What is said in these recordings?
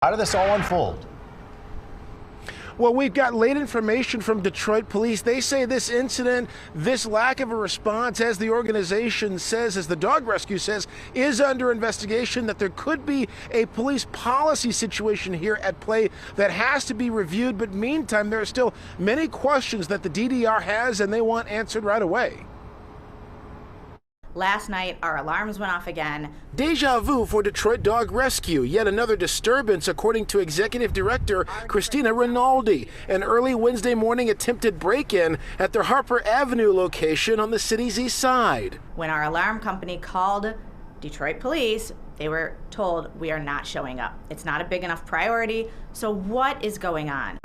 How did this all unfold? Well, we've got late information from Detroit police. They say this incident, this lack of a response, as the organization says, as the dog rescue says, is under investigation, that there could be a police policy situation here at play that has to be reviewed. But meantime, there are still many questions that the DDR has, and they want answered right away. Last night, our alarms went off again. Deja vu for Detroit Dog Rescue. Yet another disturbance, according to Executive Director Kristina Rinaldi. An early Wednesday morning attempted break-in at their Harper Avenue location on the city's east side. When our alarm company called Detroit police, they were told we are not showing up. It's not a big enough priority. So what is going on?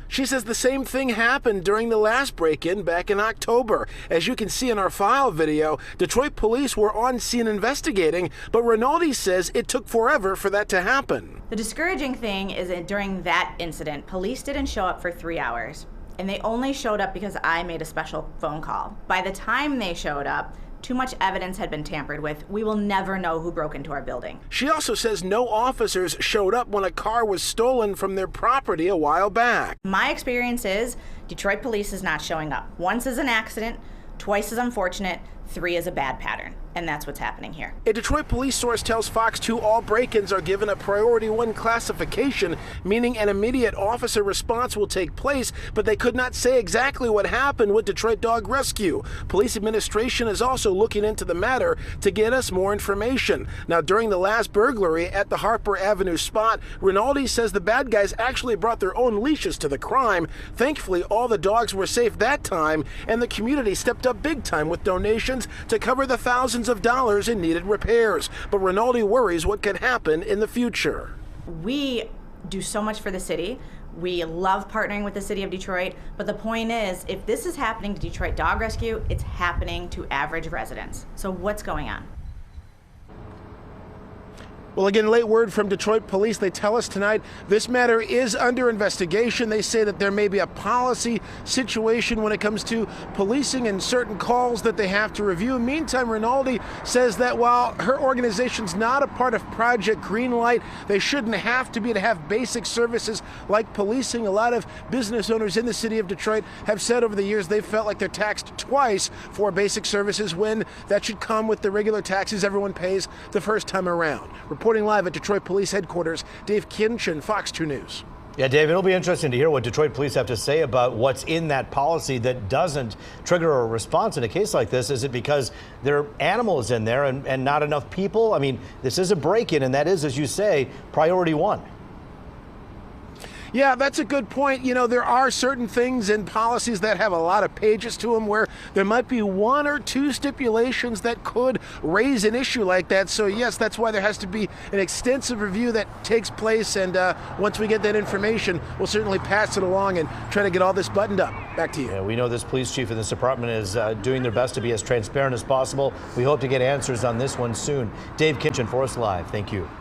She says the same thing happened during the last break-in back in October. As you can see in our file video, Detroit police were on scene investigating, but Rinaldi says it took forever for that to happen. The discouraging thing is that during that incident, police didn't show up for 3 hours, and they only showed up because I made a special phone call. By the time they showed up, too much evidence had been tampered with. We will never know who broke into our building. She also says no officers showed up when a car was stolen from their property a while back. My experience is Detroit police is not showing up. Once is an accident, twice is unfortunate, 3 is a bad pattern. And that's what's happening here. A Detroit police source tells Fox 2 all break-ins are given a Priority 1 classification, meaning an immediate officer response will take place, but they could not say exactly what happened with Detroit Dog Rescue. Police administration is also looking into the matter to get us more information. Now, during the last burglary at the Harper Avenue spot, Rinaldi says the bad guys actually brought their own leashes to the crime. Thankfully, all the dogs were safe that time, and the community stepped up big time with donations to cover the thousands of dollars in needed repairs. But Rinaldi worries what could happen in the future. We do so much for the city. We love partnering with the city of Detroit, but the point is, if this is happening to Detroit Dog Rescue, it's happening to average residents. So what's going on? Well, again, late word from Detroit police. They tell us tonight this matter is under investigation. They say that there may be a policy situation when it comes to policing and certain calls that they have to review. Meantime, Rinaldi says that while her organization's not a part of Project Greenlight, they shouldn't have to be to have basic services like policing. A lot of business owners in the city of Detroit have said over the years they've felt like they're taxed twice for basic services when that should come with the regular taxes everyone pays the first time around. Reporting live at Detroit Police Headquarters, Dave Kinchin, Fox 2 News. Yeah, Dave, it'll be interesting to hear what Detroit police have to say about what's in that policy that doesn't trigger a response in a case like this. Is it because there are animals in there and not enough people? I mean, this is a break-in, and that is, as you say, Priority 1. Yeah, that's a good point. You know, there are certain things in policies that have a lot of pages to them where there might be 1 or 2 stipulations that could raise an issue like that. So, yes, that's why there has to be an extensive review that takes place. And once we get that information, we'll certainly pass it along and try to get all this buttoned up. Back to you. Yeah, we know this police chief in this department is doing their best to be as transparent as possible. We hope to get answers on this one soon. Dave Kinchin for us live. Thank you.